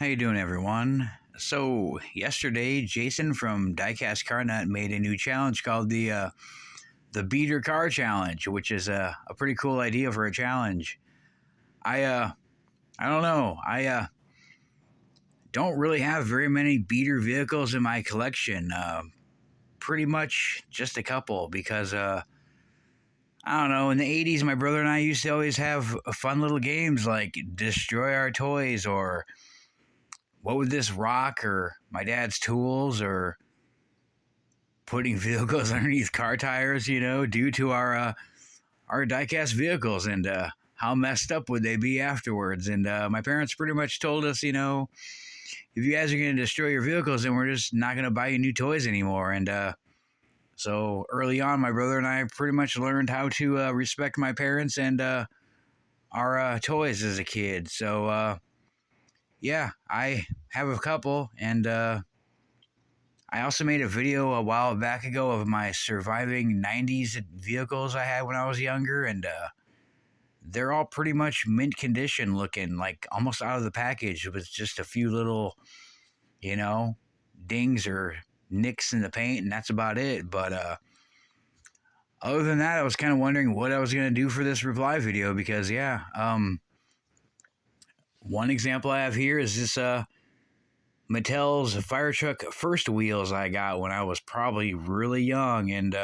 How you doing, everyone? So yesterday, Jason from Diecast Car Nut made a new challenge called the Beater Car Challenge, which is a pretty cool idea for a challenge. I don't know. I don't really have very many beater vehicles in my collection. Pretty much just a couple because I don't know. In the '80s, my brother and I used to always have fun little games like Destroy Our Toys or What Would This Rock or My Dad's Tools or putting vehicles underneath car tires, due to our diecast vehicles and how messed up would they be afterwards. And my parents pretty much told us, if you guys are going to destroy your vehicles, then we're just not going to buy you new toys anymore. And so early on, my brother and I pretty much learned how to respect my parents and our toys as a kid. So yeah, I have a couple, and I also made a video a while back ago of my surviving '90s vehicles I had when I was younger, and they're all pretty much mint condition looking, like almost out of the package with just a few little, you know, dings or nicks in the paint, and that's about it. But other than that, I was kind of wondering what I was going to do for this reply video because, yeah, one example I have here is this Mattel's fire truck first wheels I got when I was probably really young, and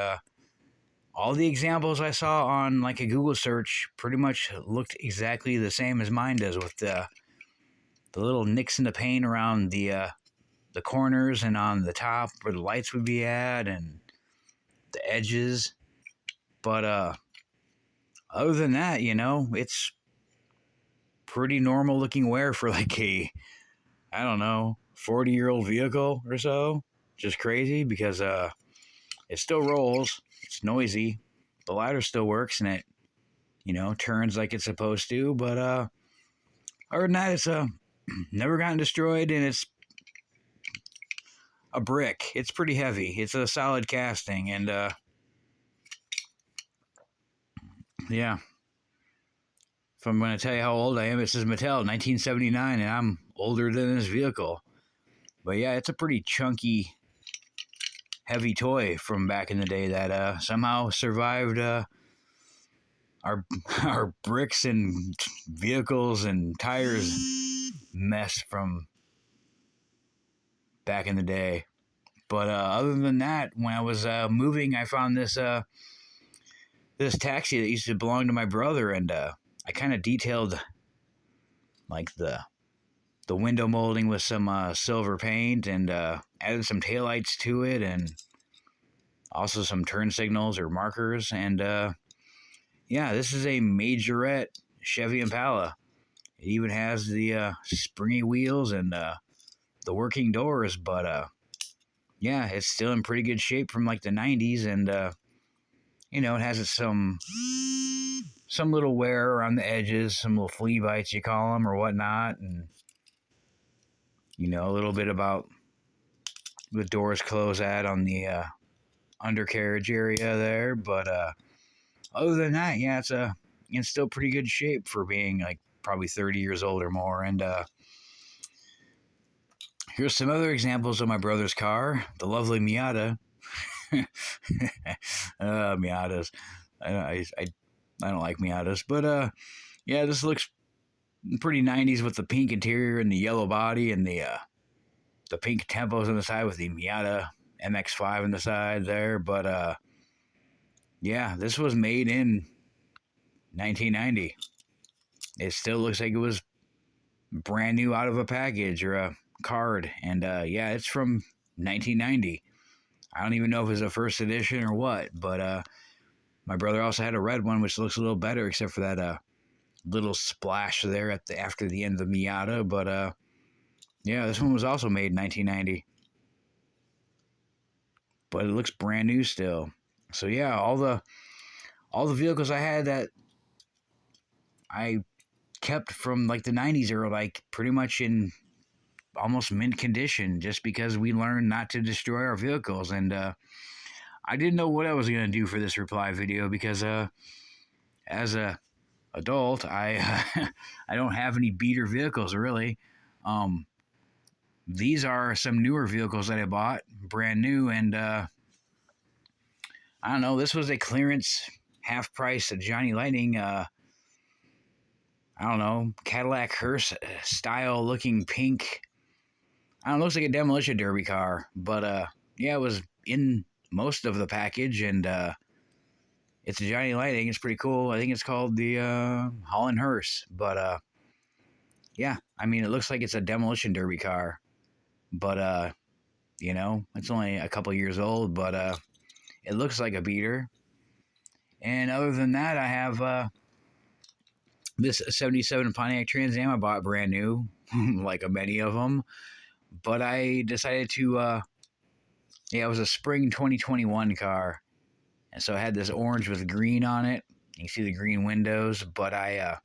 all the examples I saw on like a Google search pretty much looked exactly the same as mine does, with the little nicks in the paint around the corners and on the top where the lights would be at and the edges. But other than that, it's pretty normal looking wear for like a, I don't know, 40-year-old vehicle or so. Just crazy because it still rolls, it's noisy, the ladder still works, and it, turns like it's supposed to. But other than that, it's never gotten destroyed, and it's a brick. It's pretty heavy. It's a solid casting, and yeah. If I'm going to tell you how old I am, it says Mattel 1979, and I'm older than this vehicle. But yeah, it's a pretty chunky, heavy toy from back in the day that somehow survived our our bricks and vehicles and tires mess from back in the day. But other than that, when I was moving, I found this taxi that used to belong to my brother, and I kind of detailed like the window molding with some silver paint, and added some taillights to it, and also some turn signals or markers. And yeah, this is a majorette Chevy Impala. It even has the springy wheels and the working doors, but yeah, it's still in pretty good shape from like the '90s, and it has some little wear around the edges, some little flea bites you call them or whatnot, and a little bit about the doors close at on the undercarriage area there. But other than that, yeah, it's in still pretty good shape for being like probably 30 years old or more. And here's some other examples of my brother's car, the lovely Miata. Miatas. I don't like Miatas, but yeah, this looks pretty '90s with the pink interior and the yellow body and the pink tempos on the side with the Miata MX-5 on the side there. But yeah, this was made in 1990. It still looks like it was brand new out of a package or a card, and yeah, it's from 1990. I don't even know if it's a first edition or what, but my brother also had a red one, which looks a little better, except for that little splash there after the end of the Miata. But yeah, this one was also made in 1990, but it looks brand new still. So yeah, all the vehicles I had that I kept from like the '90s are like pretty much in almost mint condition, just because we learned not to destroy our vehicles. And I didn't know what I was going to do for this reply video because as a adult, I I don't have any beater vehicles really. these are some newer vehicles that I bought, brand new, and I don't know. This was a clearance half price Johnny Lightning. I don't know, Cadillac hearse style looking pink. I don't know, looks like a demolition derby car, but yeah, it was in most of the package, and it's a Johnny Lightning. It's pretty cool. I think it's called the Holland Hearse, but yeah, I mean, it looks like it's a demolition derby car, but you know, it's only a couple years old, but it looks like a beater. And other than that, I have this '77 Pontiac Trans Am I bought brand new, like many of them. But I decided to, yeah, it was a spring 2021 car, and so I had this orange with green on it. You can see the green windows, but I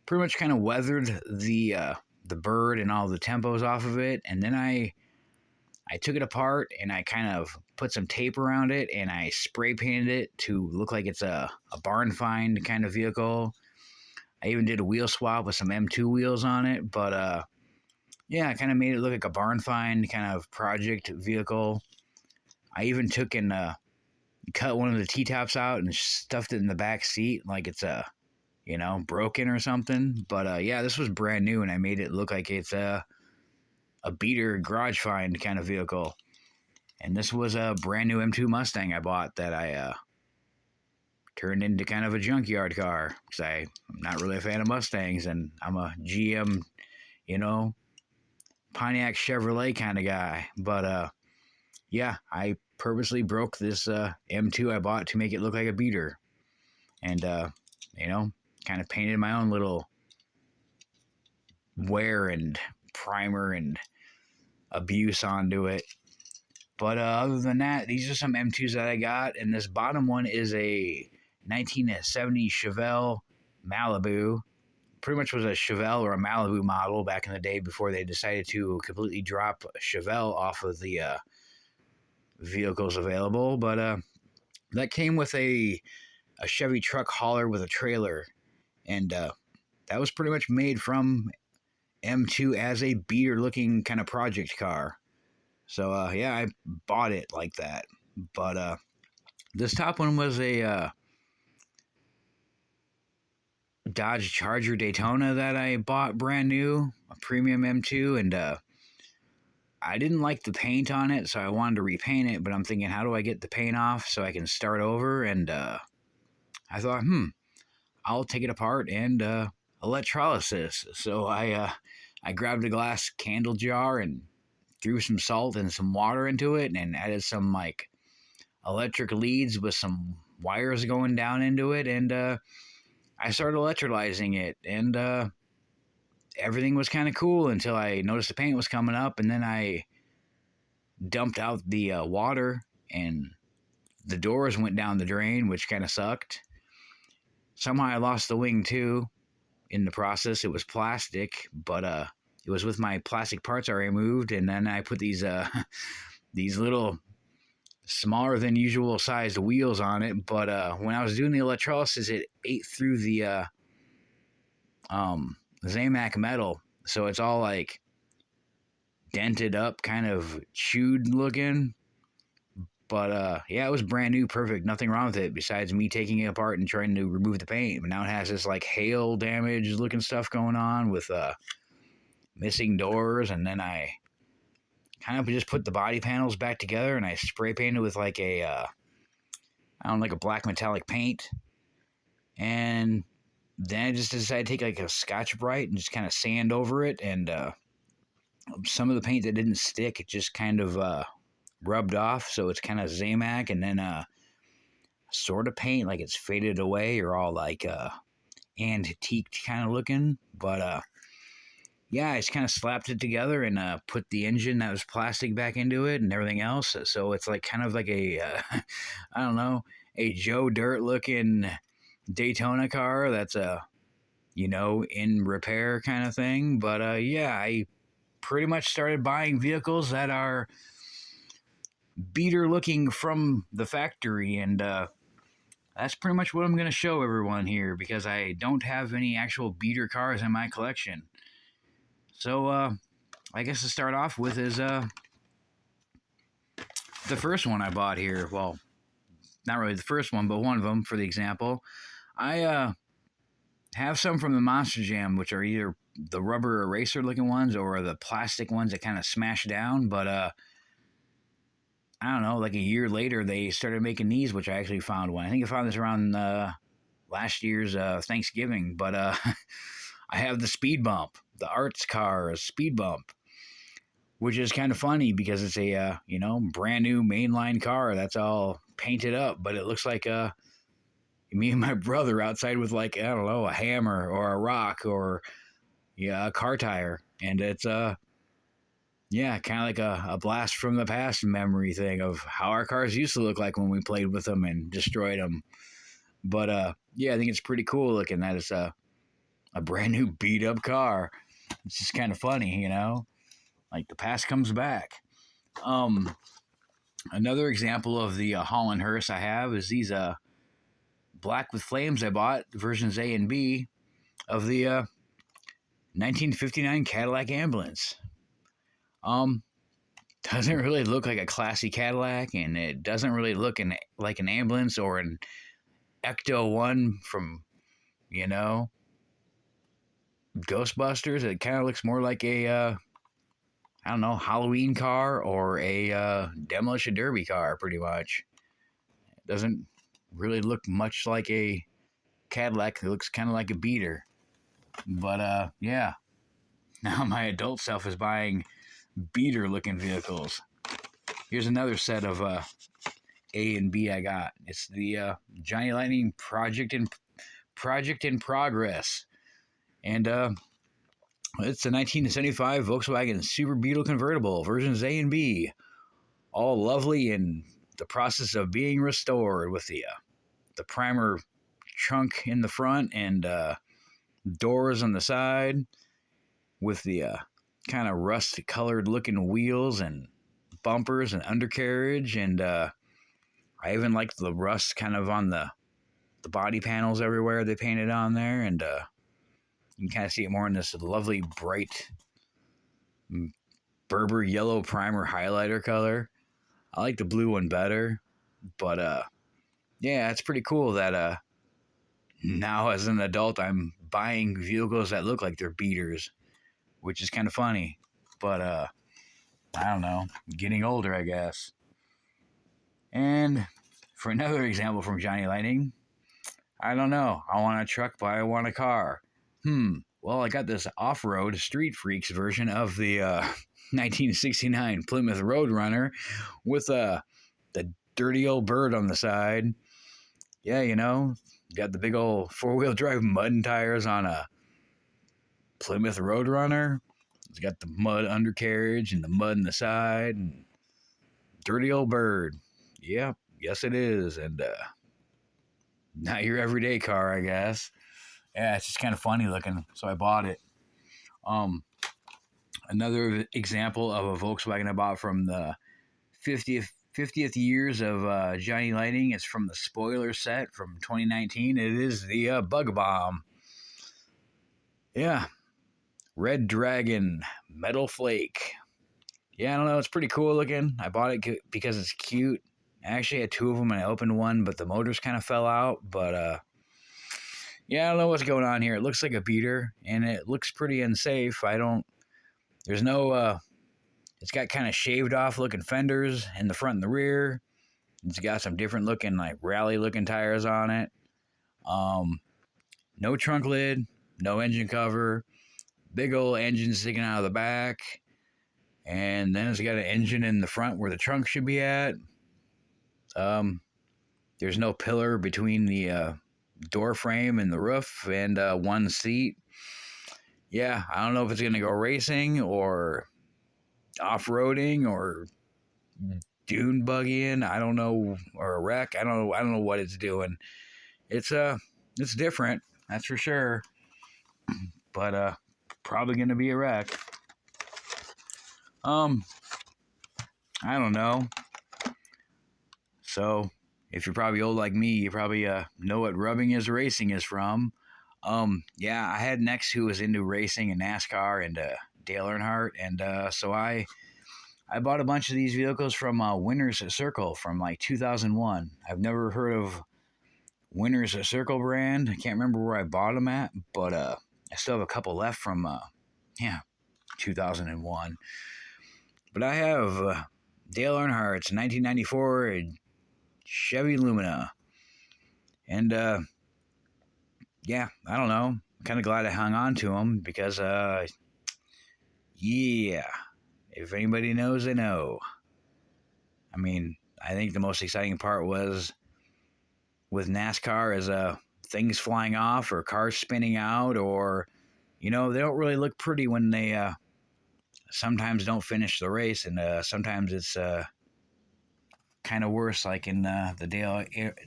pretty much kind of weathered the bird and all the tempos off of it, and then I took it apart and I kind of put some tape around it and I spray painted it to look like it's a barn find kind of vehicle. I even did a wheel swap with some M2 wheels on it, but yeah, I kind of made it look like a barn find kind of project vehicle. I even took and cut one of the T-tops out and stuffed it in the back seat like it's you know, broken or something. But yeah, this was brand new and I made it look like it's a beater garage find kind of vehicle. And this was a brand new M2 Mustang I bought that I turned into kind of a junkyard car because I'm not really a fan of Mustangs and I'm a GM, you know, Pontiac Chevrolet kind of guy. But yeah, I purposely broke this M2 I bought to make it look like a beater. And, you know, kind of painted my own little wear and primer and abuse onto it. But other than that, these are some M2s that I got. And this bottom one is a 1970 Chevelle Malibu. Pretty much was a Chevelle or a Malibu model back in the day before they decided to completely drop Chevelle off of the vehicles available. But that came with a Chevy truck hauler with a trailer. And that was pretty much made from M2 as a beater looking kind of project car. So yeah, I bought it like that. But this top one was a Dodge Charger Daytona that I bought brand new, a premium M2, and I didn't like the paint on it, so I wanted to repaint it, but I'm thinking, how do I get the paint off so I can start over? And I thought, I'll take it apart and electrolysis. So I grabbed a glass candle jar and threw some salt and some water into it and added some like electric leads with some wires going down into it, and I started electrolyzing it, and everything was kind of cool until I noticed the paint was coming up, and then I dumped out the water, and the doors went down the drain, which kind of sucked. Somehow I lost the wing too in the process. It was plastic, but it was with my plastic parts I removed, and then I put these these little smaller than usual sized wheels on it. But when I was doing the electrolysis, it ate through the Zamac metal, so it's all like dented up, kind of chewed looking. But yeah, it was brand new, perfect, nothing wrong with it besides me taking it apart and trying to remove the paint. But now it has this like hail damage looking stuff going on with missing doors, and then I kind of just put the body panels back together and I spray painted with like a I don't know, like a black metallic paint, and then I just decided to take like a Scotch-Brite and just kind of sand over it, and some of the paint that didn't stick, it just kind of rubbed off, so it's kind of Zamac, and then sort of paint like it's faded away or all like antiqued kind of looking. But yeah, I just kind of slapped it together and put the engine that was plastic back into it and everything else. So it's like kind of like a, I don't know, a Joe Dirt looking Daytona car that's you know, in repair kind of thing. But yeah, I pretty much started buying vehicles that are beater looking from the factory, and that's pretty much what I'm going to show everyone here because I don't have any actual beater cars in my collection. So I guess to start off with is the first one I bought here. Well, not really the first one, but one of them for the example. I have some from the Monster Jam, which are either the rubber eraser looking ones or the plastic ones that kind of smash down. But I don't know, like a year later, they started making these, which I actually found one. I think I found this around last year's Thanksgiving. But I have the Speed Bump, the Arts car Speed Bump, which is kind of funny because it's a brand new mainline car that's all painted up, but it looks like me and my brother outside with, like, I don't know, a hammer or a rock or a car tire, and it's yeah, kind of like a blast from the past memory thing of how our cars used to look like when we played with them and destroyed them. But yeah, I think it's pretty cool looking that it's a brand new beat up car. It's just kind of funny, like the past comes back. Another example of the Holland Hearse I have is these Black with Flames I bought, versions A and B of the 1959 Cadillac Ambulance. Doesn't really look like a classy Cadillac, and it doesn't really look like an ambulance or an Ecto one from, Ghostbusters. It kind of looks more like a, I don't know, Halloween car or a Demolition Derby car, pretty much. It doesn't really look much like a Cadillac. It looks kind of like a beater. But yeah, now my adult self is buying beater-looking vehicles. Here's another set of A and B I got. It's the Johnny Lightning Project in Progress, and it's a 1975 Volkswagen Super Beetle convertible, versions A and B, all lovely in the process of being restored with the primer trunk in the front and doors on the side, with the kind of rust-colored looking wheels and bumpers and undercarriage, and I even like the rust kind of on the body panels everywhere they painted on there, and you can kind of see it more in this lovely bright Berber yellow primer highlighter color. I like the blue one better, but yeah, it's pretty cool that now as an adult I'm buying vehicles that look like they're beaters, which is kind of funny. But I don't know, getting older, I guess. And for another example from Johnny Lightning, I don't know. I want a truck, but I want a car. Well, I got this off-road Street Freaks version of the 1969 Plymouth Roadrunner with the dirty old bird on the side. Yeah, got the big old four-wheel drive mud tires on a Plymouth Roadrunner. It's got the mud undercarriage and the mud in the side and dirty old bird. Yeah, yes it is. And not your everyday car, I guess. Yeah, it's just kind of funny looking, so I bought it. Another example of a Volkswagen I bought from the 50th years of Johnny Lightning. It's from the spoiler set from 2019. It is the Bug Bomb. Yeah, Red Dragon Metal Flake. Yeah, I don't know. It's pretty cool looking. I bought it because it's cute. I actually had two of them and I opened one, but the motors kind of fell out. But yeah, I don't know what's going on here. It looks like a beater and it looks pretty unsafe. There's no, it's got kind of shaved off looking fenders in the front and the rear. It's got some different looking, like rally looking tires on it. No trunk lid, no engine cover, big old engine sticking out of the back. And then it's got an engine in the front where the trunk should be at. There's no pillar between the door frame and the roof, and one seat. Yeah, I don't know if it's going to go racing or off-roading or dune buggying. I don't know, or a wreck. I don't know what it's doing. It's different, that's for sure. But probably going to be a wreck. I don't know. So, if you're probably old like me, you probably know what Rubbing Is Racing is from. Yeah, I had an ex who was into racing and NASCAR and Dale Earnhardt, and so I bought a bunch of these vehicles from Winners Circle from like 2001. I've never heard of Winners Circle brand. I can't remember where I bought them at, but I still have a couple left from 2001. But I have Dale Earnhardt's 1994 Chevy Lumina, and yeah, I don't know. I'm kind of glad I hung on to them because yeah, if anybody knows, they know. I mean, I think the most exciting part was with NASCAR is things flying off or cars spinning out, or they don't really look pretty when they sometimes don't finish the race, and sometimes it's kind of worse, like in the Dale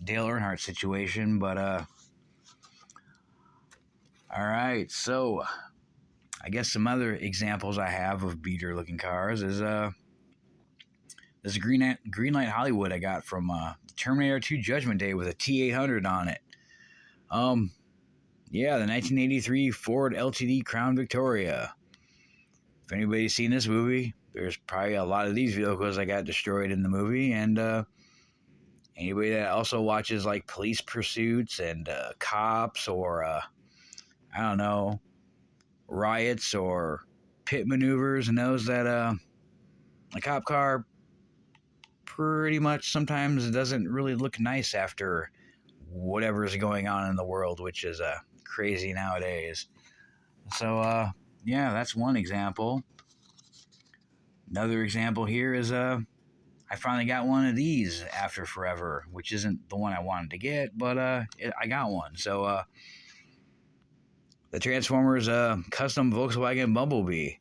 Earnhardt situation. But all right, so I guess some other examples I have of beater looking cars is this Greenlight Hollywood I got from Terminator 2 Judgment Day with a T800 on it. Yeah, the 1983 Ford LTD Crown Victoria. If anybody's seen this movie, there's probably a lot of these vehicles that got destroyed in the movie, and anybody that also watches like Police Pursuits and Cops, or I don't know, Riots or Pit Maneuvers, knows that a cop car pretty much sometimes doesn't really look nice after whatever's going on in the world, which is crazy nowadays. So yeah, that's one example. Another example here is I finally got one of these after forever, which isn't the one I wanted to get, but I got one. So the Transformers custom Volkswagen Bumblebee.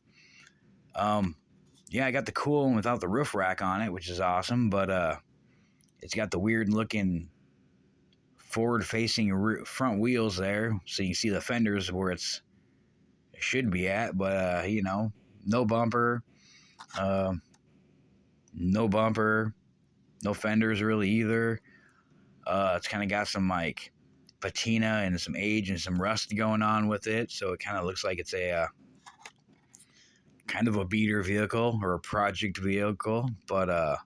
Yeah, I got the cool one without the roof rack on it, which is awesome, but it's got the weird looking forward-facing front wheels there, so you can see the fenders where it should be at, but no bumper, no fenders really either. It's kind of got some like patina and some age and some rust going on with it, so it kind of looks like it's a kind of a beater vehicle or a project vehicle, but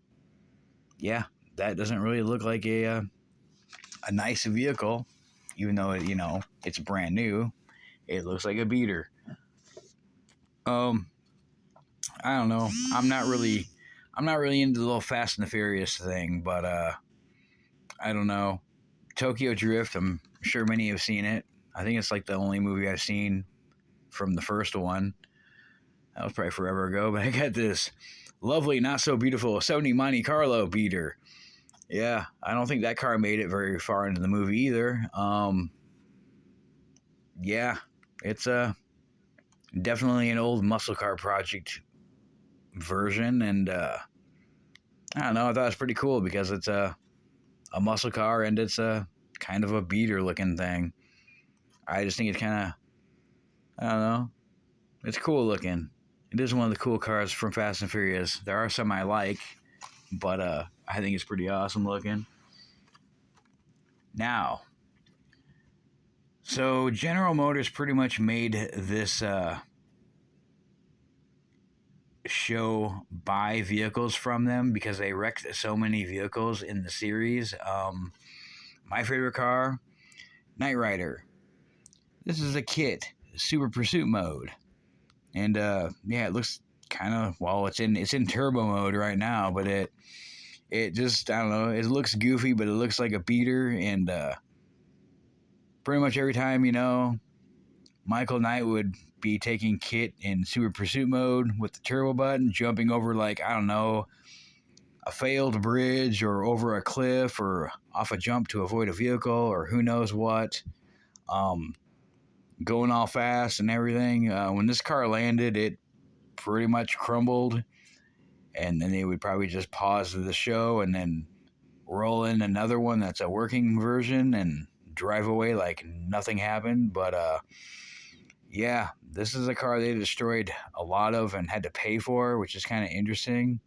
yeah, that doesn't really look like a nice vehicle, even though it's brand new. It looks like a beater. I don't know. I'm not really into the little Fast and the Furious thing, but I don't know. Tokyo Drift, I'm sure many have seen it. I think it's like the only movie I've seen from the first one. That was probably forever ago, but I got this lovely, not so beautiful 70 Monte Carlo beater. Yeah, I don't think that car made it very far into the movie either. Yeah, it's definitely an old muscle car project version, and I don't know, I thought it was pretty cool because it's a muscle car and it's a kind of a beater looking thing. I just think it's kind of, I don't know, it's cool looking. It is one of the cool cars from Fast and Furious. There are some I like, but I think it's pretty awesome looking. Now, so General Motors pretty much made this show buy vehicles from them because they wrecked so many vehicles in the series. My favorite car, Knight Rider. This is a kit, Super Pursuit mode. And yeah, it looks kind of, well, it's in turbo mode right now, but it just, I don't know, it looks goofy, but it looks like a beater. And pretty much every time, Michael Knight would be taking Kit in Super Pursuit mode with the turbo button, jumping over, like, I don't know, a failed bridge or over a cliff or off a jump to avoid a vehicle or who knows what, going all fast and everything. When this car landed, it pretty much crumbled, and then they would probably just pause the show and then roll in another one that's a working version and drive away like nothing happened. But yeah, this is a car they destroyed a lot of and had to pay for, which is kind of interesting.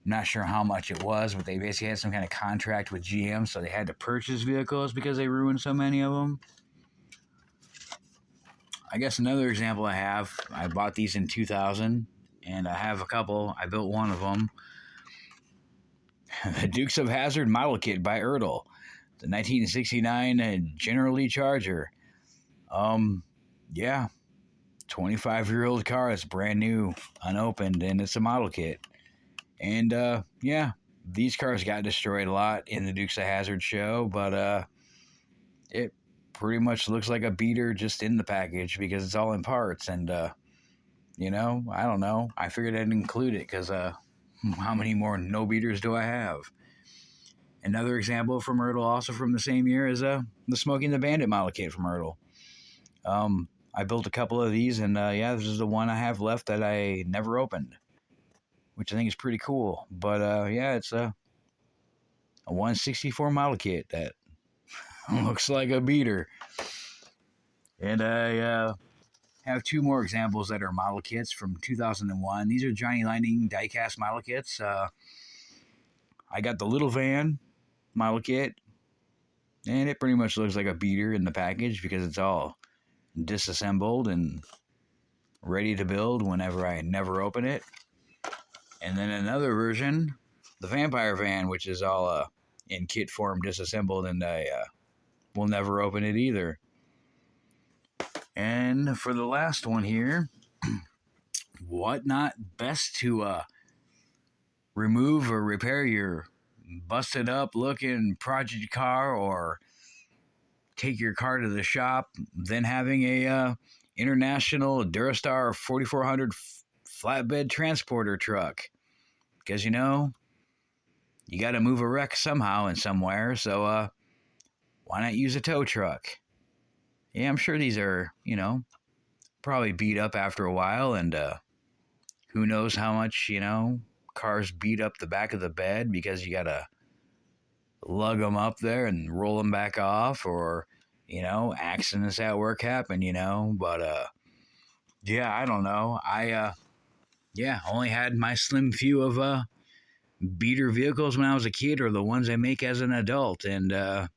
I'm not sure how much it was, but they basically had some kind of contract with GM, so they had to purchase vehicles because they ruined so many of them. I guess another example I bought these in 2000, and I have a couple. I built one of them. The Dukes of Hazzard model kit by Ertl, the 1969 General Lee Charger. Um, yeah, 25-year-old car. It's brand new, unopened, and it's a model kit. And yeah, these cars got destroyed a lot in the Dukes of Hazzard show, but it pretty much looks like a beater just in the package because it's all in parts. And you know, I don't know. I figured I'd include it because how many more no beaters do I have? Another example from Ertl, also from the same year, is the Smoking the Bandit model kit from Ertl. I built a couple of these, and yeah, this is the one I have left that I never opened, which I think is pretty cool. But yeah, it's a 164 model kit that looks like a beater. And I have two more examples that are model kits from 2001. These are Johnny Lightning diecast model kits. I got the little van model kit, and it pretty much looks like a beater in the package because it's all disassembled and ready to build whenever I never open it. And then another version, the Vampire van, which is all in kit form disassembled, and I will never open it either. And for the last one here, what not best to remove or repair your busted up looking project car, or take your car to the shop, then having a international Durastar 4400 flatbed transporter truck. Because, you know, you got to move a wreck somehow and somewhere, so why not use a tow truck? Yeah, I'm sure these are, you know, probably beat up after a while, and who knows how much, you know, cars beat up the back of the bed because you got to lug them up there and roll them back off, or, you know, accidents at work happen, you know. But yeah, I don't know. I yeah, only had my slim few of beater vehicles when I was a kid, or the ones I make as an adult. And other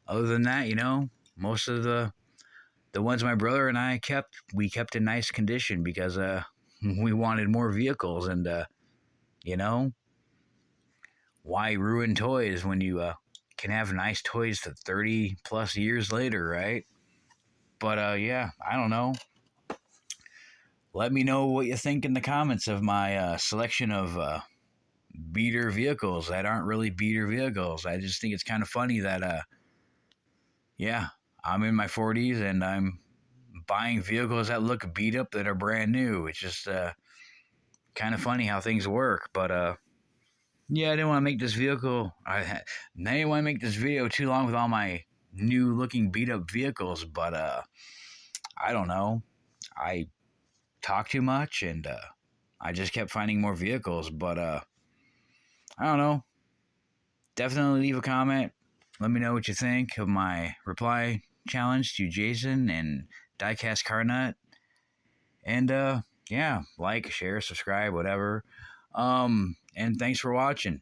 than that, you know, most of the ones my brother and I kept, we kept in nice condition because we wanted more vehicles. And you know, why ruin toys when you can have nice toys to 30 plus years later, right? But yeah, I don't know. Let me know what you think in the comments of my selection of beater vehicles that aren't really beater vehicles. I just think it's kind of funny that, yeah, I'm in my 40s and I'm buying vehicles that look beat up that are brand new. It's just kind of funny how things work. But yeah, I didn't want to make this didn't want to make this video too long with all my new looking beat up vehicles. But I don't know. I talk too much, and I just kept finding more vehicles. But I don't know. Definitely leave a comment. Let me know what you think of my reply challenge to Jason and Diecast Car Nut. And yeah, like, share, subscribe, whatever. And thanks for watching.